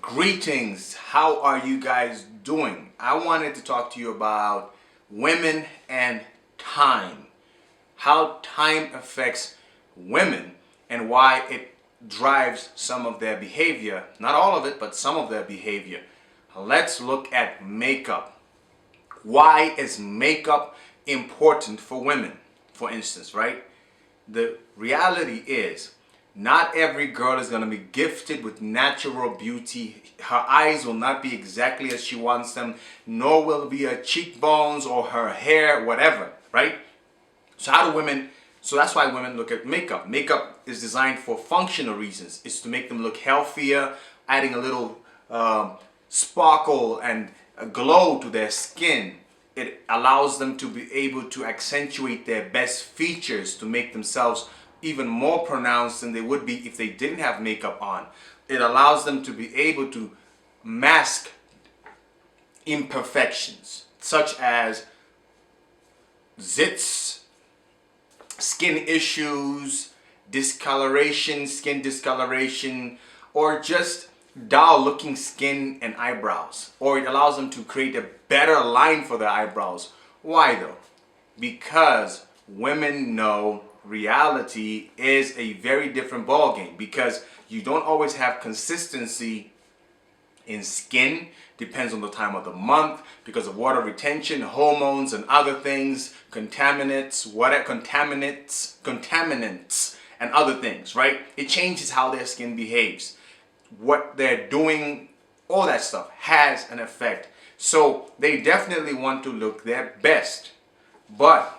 Greetings, how are you guys doing? I wanted to talk to you about women and time. How time affects women and why it drives some of their behavior. Not all of it, but some of their behavior. Let's look at makeup. Why is makeup important for women, for instance, right? The reality is, not every girl is going to be gifted with natural beauty. Her eyes will not be exactly as she wants them, nor will be her cheekbones or her hair, whatever, right? So that's why women look at makeup. Makeup is designed for functional reasons. It's to make them look healthier, adding a little sparkle and a glow to their skin. It allows them to be able to accentuate their best features to make themselves even more pronounced than they would be if they didn't have makeup on. It allows them to be able to mask imperfections such as zits, skin issues, discoloration, skin discoloration, or just dull looking skin and eyebrows. Or it allows them to create a better line for their eyebrows. Why though? Because women know reality is a very different ballgame, because you don't always have consistency in skin. Depends on the time of the month because of water retention, hormones, and other things, contaminants, and other things, right? It changes how their skin behaves. What they're doing, all that stuff has an effect. So they definitely want to look their best. But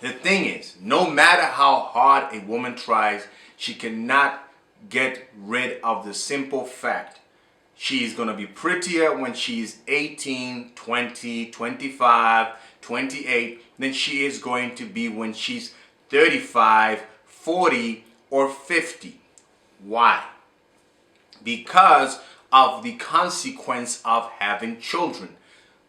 the thing is, no matter how hard a woman tries, she cannot get rid of the simple fact she's going to be prettier when she's 18, 20, 25, 28 than she is going to be when she's 35, 40, or 50. Why? Because of the consequence of having children.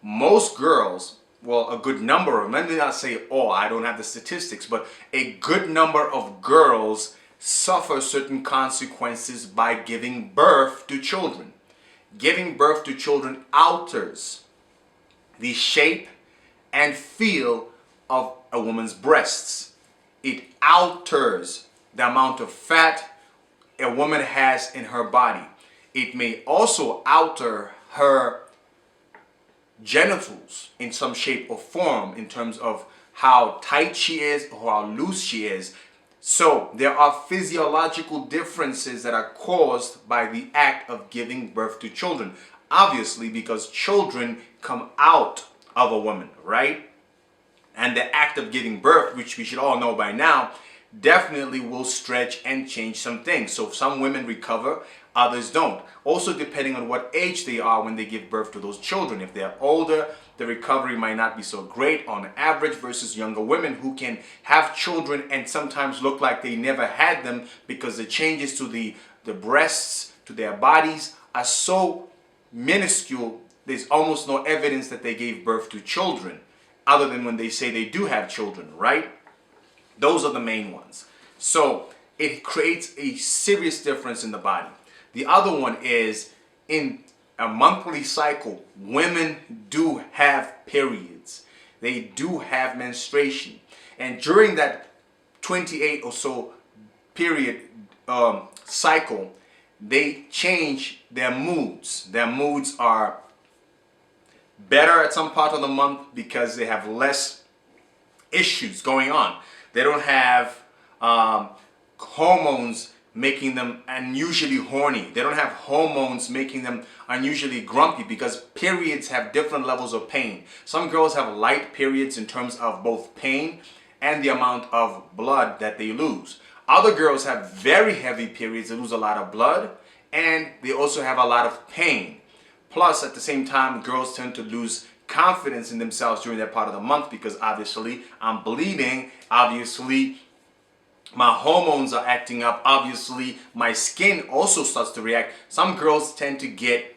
Most girls, well, a good number of them, let me not say all, I don't have the statistics, but a good number of girls suffer certain consequences by giving birth to children. Giving birth to children alters the shape and feel of a woman's breasts. It alters the amount of fat a woman has in her body. It may also alter her genitals in some shape or form in terms of how tight she is or how loose she is. So there are physiological differences that are caused by the act of giving birth to children. Obviously, because children come out of a woman, right? And the act of giving birth, which we should all know by now, definitely will stretch and change some things. So some women recover, others don't. Also depending on what age they are when they give birth to those children. If they're older, the recovery might not be so great on average versus younger women who can have children and sometimes look like they never had them because the changes to the breasts, to their bodies are so minuscule, there's almost no evidence that they gave birth to children other than when they say they do have children, right? Those are the main ones. So it creates a serious difference in the body. The other one is in a monthly cycle, women do have periods. They do have menstruation. And during that 28 or so period cycle, they change their moods. Their moods are better at some part of the month because they have less issues going on. They don't have hormones making them unusually horny. They don't have hormones making them unusually grumpy because periods have different levels of pain. Some girls have light periods in terms of both pain and the amount of blood that they lose. Other girls have very heavy periods. They lose a lot of blood and they also have a lot of pain. Plus, at the same time, girls tend to lose confidence in themselves during that part of the month because obviously I'm bleeding, obviously my hormones are acting up, obviously my skin also starts to react. Some girls tend to get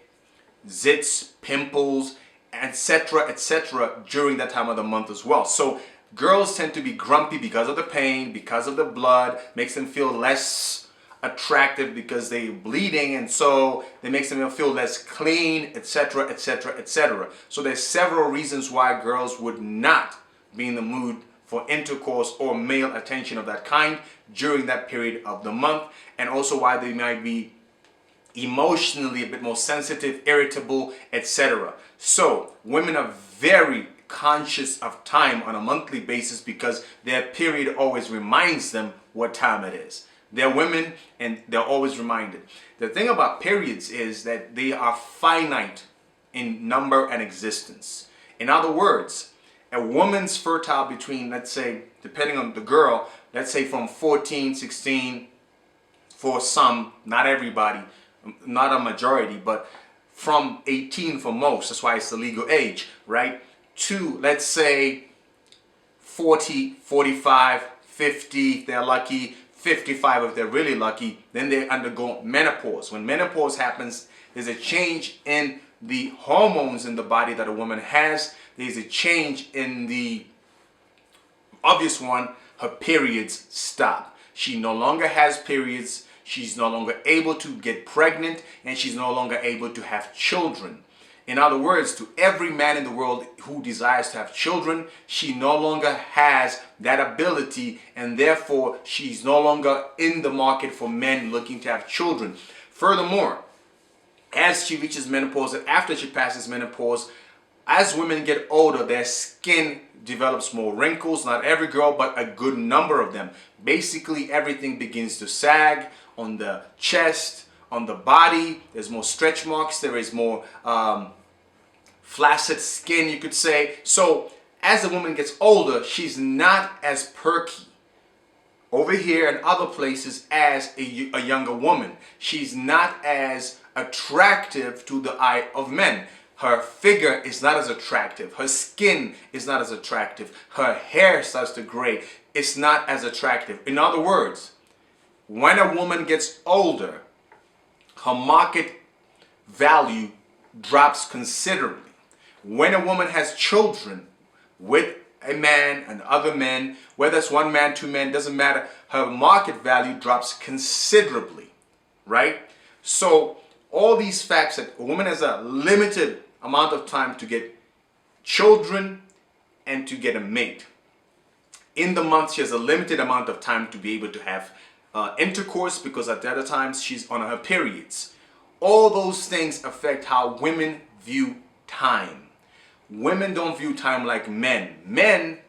zits, pimples, etc. during that time of the month as well. So girls tend to be grumpy because of the pain, because of the blood, makes them feel less attractive because they're bleeding, and so it makes them feel less clean, etc., etc., etc. So there's several reasons why girls would not be in the mood for intercourse or male attention of that kind during that period of the month, and also why they might be emotionally a bit more sensitive, irritable, etc. So women are very conscious of time on a monthly basis because their period always reminds them what time it is. They're women and they're always reminded. The thing about periods is that they are finite in number and existence. In other words, a woman's fertile between, let's say, depending on the girl, let's say from 14, 16, for some, not everybody, not a majority, but from 18 for most, that's why it's the legal age, right? To, let's say, 40, 45, 50 if they're lucky, 55 if they're really lucky, then they undergo menopause. When menopause happens, there's a change in the hormones in the body that a woman has. There's a change in the obvious one, her periods stop. She no longer has periods. She's no longer able to get pregnant, and she's no longer able to have children. In other words, to every man in the world who desires to have children, she no longer has that ability, and therefore she's no longer in the market for men looking to have children. Furthermore, as she reaches menopause and after she passes menopause, as women get older, their skin develops more wrinkles. Not every girl, but a good number of them. Basically, everything begins to sag on the chest, on the body. There's more stretch marks. There is more flaccid skin, you could say. So as the woman gets older, she's not as perky over here and other places as a younger woman. She's not as attractive to the eye of men. Her figure is not as attractive. Her skin is not as attractive. Her hair starts to gray. It's not as attractive. In other words, when a woman gets older, her market value drops considerably. When a woman has children with a man and other men, whether it's one man, two men, doesn't matter, her market value drops considerably, right? So all these facts that a woman has a limited amount of time to get children and to get a mate. In the month, she has a limited amount of time to be able to have intercourse because at the other times she's on her periods. All those things affect how women view time. Women don't view time like men. Men,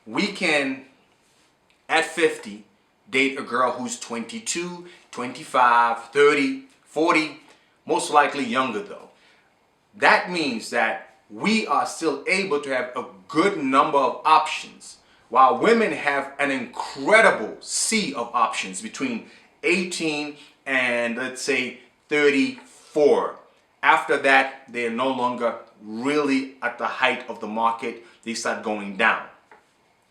we can, at 50, date a girl who's 22, 25, 30, 40, most likely younger though. That means that we are still able to have a good number of options, while women have an incredible sea of options between 18 and let's say 34. After that, they are no longer really at the height of the market. They start going down.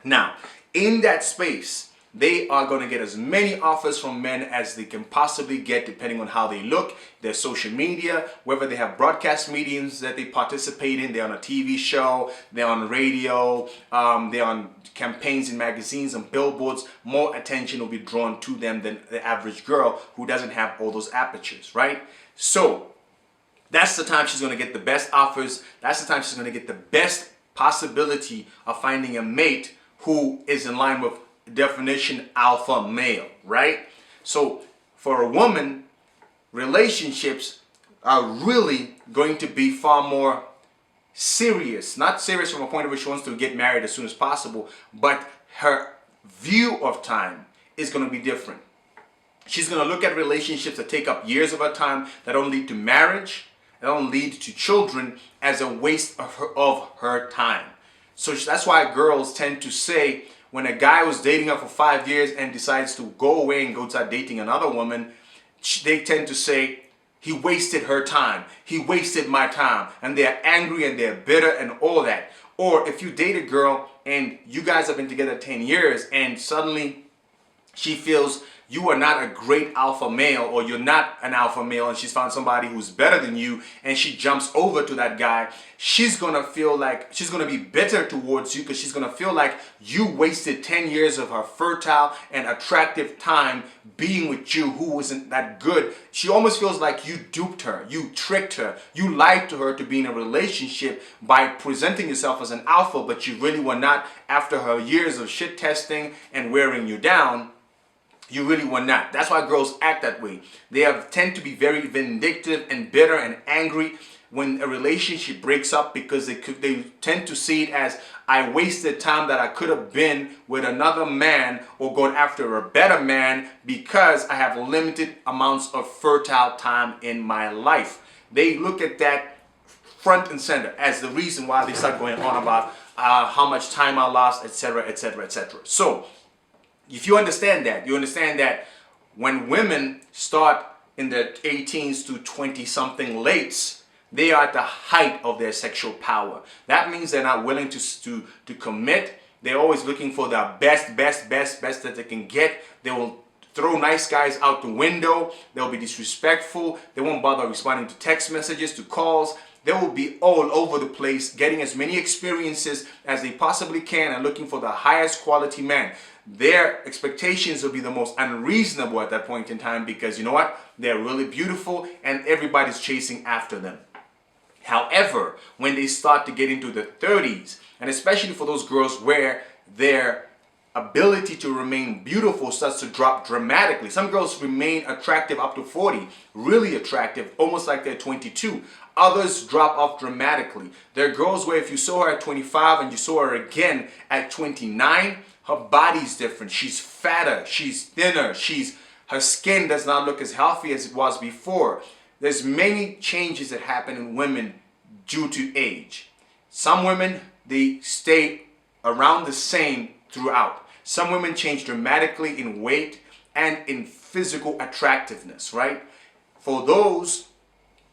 Now, in that space, they are going to get as many offers from men as they can possibly get, depending on how they look, their social media, whether they have broadcast mediums that they participate in, they're on a TV show, they're on radio, they're on campaigns in magazines and billboards. More attention will be drawn to them than the average girl who doesn't have all those apertures, right? So that's the time she's going to get the best offers. That's the time she's going to get the best possibility of finding a mate who is in line with definition alpha male, right? So for a woman, relationships are really going to be far more serious. Not serious from a point of view she wants to get married as soon as possible, but her view of time is going to be different. She's going to look at relationships that take up years of her time, that don't lead to marriage, that don't lead to children, as a waste of her time. So that's why girls tend to say, when a guy was dating her for 5 years and decides to go away and go start dating another woman, they tend to say, he wasted her time. He wasted my time. And they're angry and they're bitter and all that. Or if you date a girl and you guys have been together 10 years and suddenly she feels you are not a great alpha male, or you're not an alpha male, and she's found somebody who's better than you, and she jumps over to that guy, she's gonna feel like she's gonna be bitter towards you, because she's gonna feel like you wasted 10 years of her fertile and attractive time being with you, who wasn't that good. She almost feels like you duped her, you tricked her, you lied to her to be in a relationship by presenting yourself as an alpha, but you really were not. After her years of shit testing and wearing you down, you really were not. That's why girls act that way. They tend to be very vindictive and bitter and angry when a relationship breaks up, because they tend to see it as, I wasted time that I could have been with another man or gone after a better man because I have limited amounts of fertile time in my life. They look at that front and center as the reason why they start going on about how much time I lost, etc., etc., etc. So if you understand that, you understand that when women start in their 18s to 20 something lates, they are at the height of their sexual power. That means they're not willing to commit. They're always looking for the best that they can get. They will throw nice guys out the window. They'll be disrespectful. They won't bother responding to text messages, to calls. They will be all over the place, getting as many experiences as they possibly can and looking for the highest quality man. Their expectations will be the most unreasonable at that point in time, because you know what? They're really beautiful and everybody's chasing after them. However, when they start to get into the 30s, and especially for those girls where their ability to remain beautiful starts to drop dramatically. Some girls remain attractive up to 40, really attractive, almost like they're 22. Others drop off dramatically. There are girls where if you saw her at 25 and you saw her again at 29, her body's different. She's fatter, she's thinner, her skin does not look as healthy as it was before. There's many changes that happen in women due to age. Some women, they stay around the same throughout. Some women change dramatically in weight and in physical attractiveness, right? For those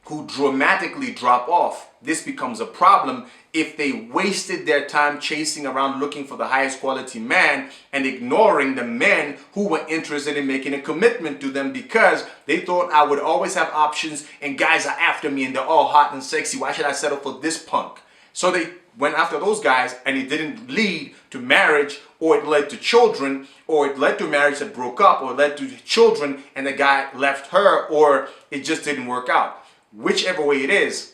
who dramatically drop off, this becomes a problem if they wasted their time chasing around looking for the highest quality man and ignoring the men who were interested in making a commitment to them, because they thought I would always have options and guys are after me and they're all hot and sexy. Why should I settle for this punk? So they went after those guys, and it didn't lead to marriage, or it led to children, or it led to marriage that broke up, or led to children and the guy left her, or it just didn't work out. Whichever way it is,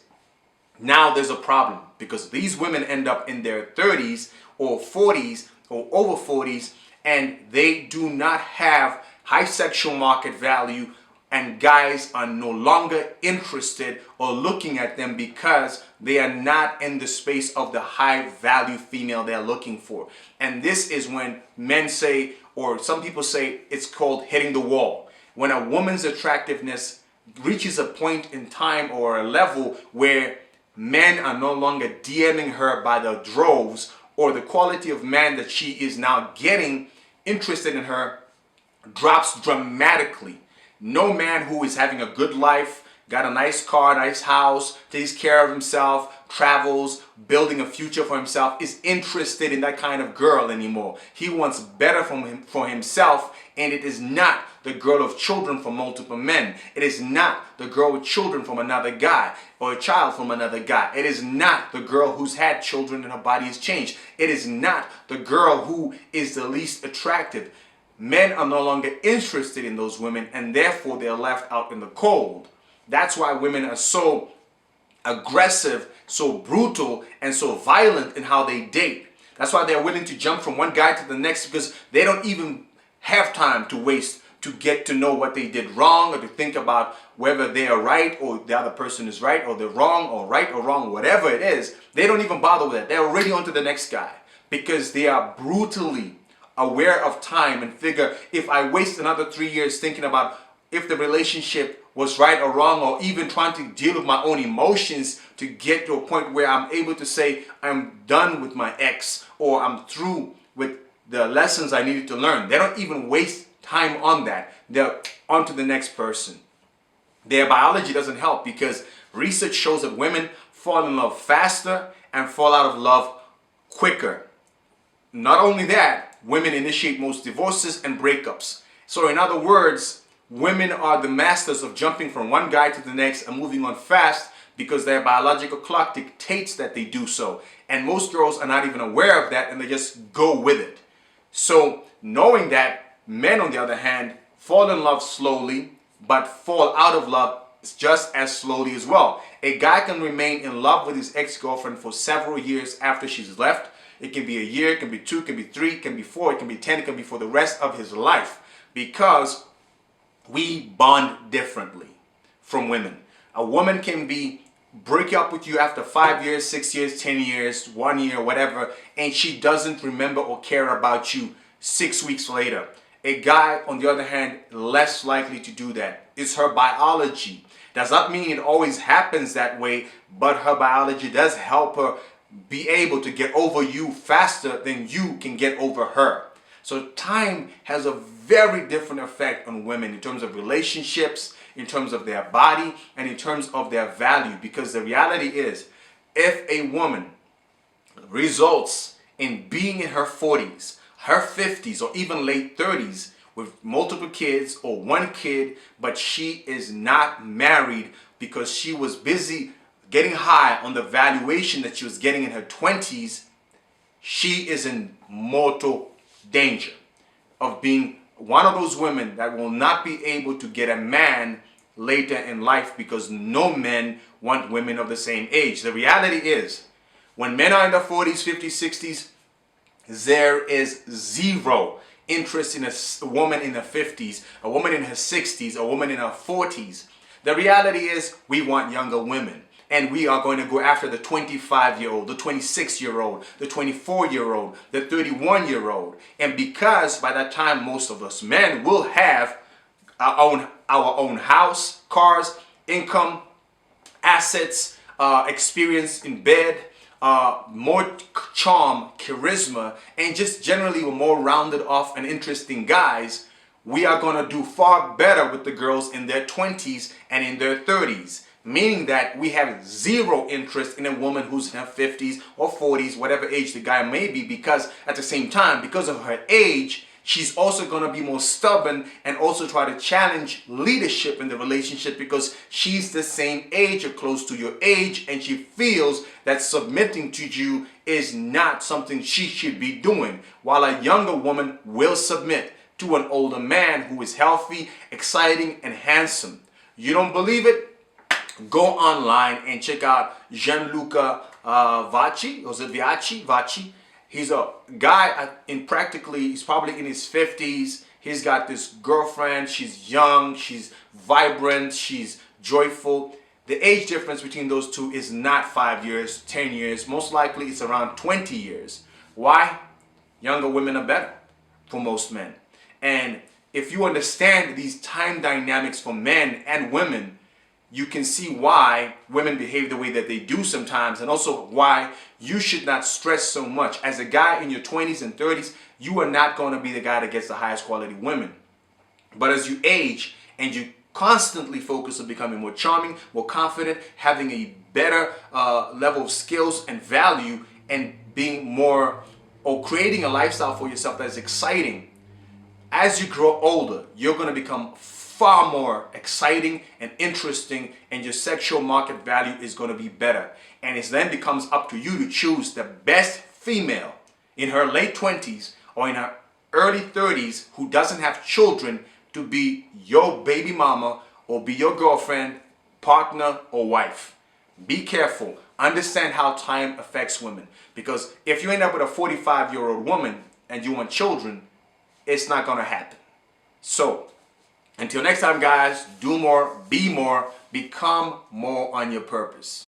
now there's a problem, because these women end up in their 30s or 40s or over 40s, and they do not have high sexual market value, and guys are no longer interested or looking at them because they are not in the space of the high value female they're looking for. And this is when men say, or some people say, it's called hitting the wall. When a woman's attractiveness reaches a point in time or a level where men are no longer DMing her by the droves, or the quality of man that she is now getting interested in her drops dramatically. No man who is having a good life, got a nice car, nice house, takes care of himself, travels, building a future for himself, is interested in that kind of girl anymore. He wants better for himself, and it is not the girl of children from multiple men. It is not the girl with children from another guy, or a child from another guy. It is not the girl who's had children and her body has changed. It is not the girl who is the least attractive. Men are no longer interested in those women, and therefore they're left out in the cold. That's why women are so aggressive, so brutal, and so violent in how they date. That's why they're willing to jump from one guy to the next, because they don't even have time to waste to get to know what they did wrong, or to think about whether they are right or the other person is right, or they're wrong or right or wrong, whatever it is. They don't even bother with that. They're already on to the next guy, because they are brutally aware of time and figure, if I waste another 3 years thinking about if the relationship was right or wrong, or even trying to deal with my own emotions to get to a point where I'm able to say I'm done with my ex, or I'm through with the lessons I needed to learn. They don't even waste time on that. They're on to the next person. Their biology doesn't help, because research shows that women fall in love faster and fall out of love quicker. Not only that, women initiate most divorces and breakups. So in other words, women are the masters of jumping from one guy to the next and moving on fast because their biological clock dictates that they do so. And most girls are not even aware of that, and they just go with it. So knowing that, men on the other hand fall in love slowly but fall out of love just as slowly as well. A guy can remain in love with his ex-girlfriend for several years after she's left. It can be a year, it can be 2, it can be 3, it can be 4, it can be 10, it can be for the rest of his life, because we bond differently from women. A woman can break up with you after 5 years, 6 years, 10 years, 1 year, whatever, and she doesn't remember or care about you 6 weeks later. A guy, on the other hand, less likely to do that. It's her biology. Does not mean it always happens that way, but her biology does help her be able to get over you faster than you can get over her. So time has a very different effect on women in terms of relationships, in terms of their body, and in terms of their value. Because the reality is, if a woman results in being in her 40s, her 50s, or even late 30s with multiple kids or one kid, but she is not married because she was busy getting high on the valuation that she was getting in her 20s, she is in mortal danger of being one of those women that will not be able to get a man later in life, because no men want women of the same age. The reality is, when men are in their 40s, 50s, 60s, there is zero interest in a woman in her 50s, a woman in her 60s, a woman in her 40s. The reality is, we want younger women. And we are going to go after the 25-year-old, the 26-year-old, the 24-year-old, the 31-year-old. And because by that time, most of us men will have our own house, cars, income, assets, experience in bed, more charm, charisma, and just generally we're more rounded off and interesting guys, we are going to do far better with the girls in their 20s and in their 30s. Meaning that we have zero interest in a woman who's in her 50s or 40s, whatever age the guy may be, because at the same time, because of her age, she's also going to be more stubborn and also try to challenge leadership in the relationship, because she's the same age or close to your age, and she feels that submitting to you is not something she should be doing, while a younger woman will submit to an older man who is healthy, exciting, and handsome. You don't believe it? Go online and check out Gianluca Vacchi. Was it Viacci? Vacchi. He's a guy he's probably in his 50s. He's got this girlfriend. She's young. She's vibrant. She's joyful. The age difference between those two is not 5 years, 10 years. Most likely it's around 20 years. Why? Younger women are better for most men. And if you understand these time dynamics for men and women, you can see why women behave the way that they do sometimes, and also why you should not stress so much. As a guy in your 20s and 30s, you are not going to be the guy that gets the highest quality women. But as you age and you constantly focus on becoming more charming, more confident, having a better level of skills and value, and being more, or creating a lifestyle for yourself that is exciting, as you grow older, you're going to become far more exciting and interesting, and your sexual market value is going to be better. And it then becomes up to you to choose the best female in her late 20s or in her early 30s who doesn't have children to be your baby mama or be your girlfriend, partner, or wife. Be careful. Understand how time affects women. Because if you end up with a 45-year-old woman and you want children, it's not going to happen. So, until next time, guys, do more, be more, become more on your purpose.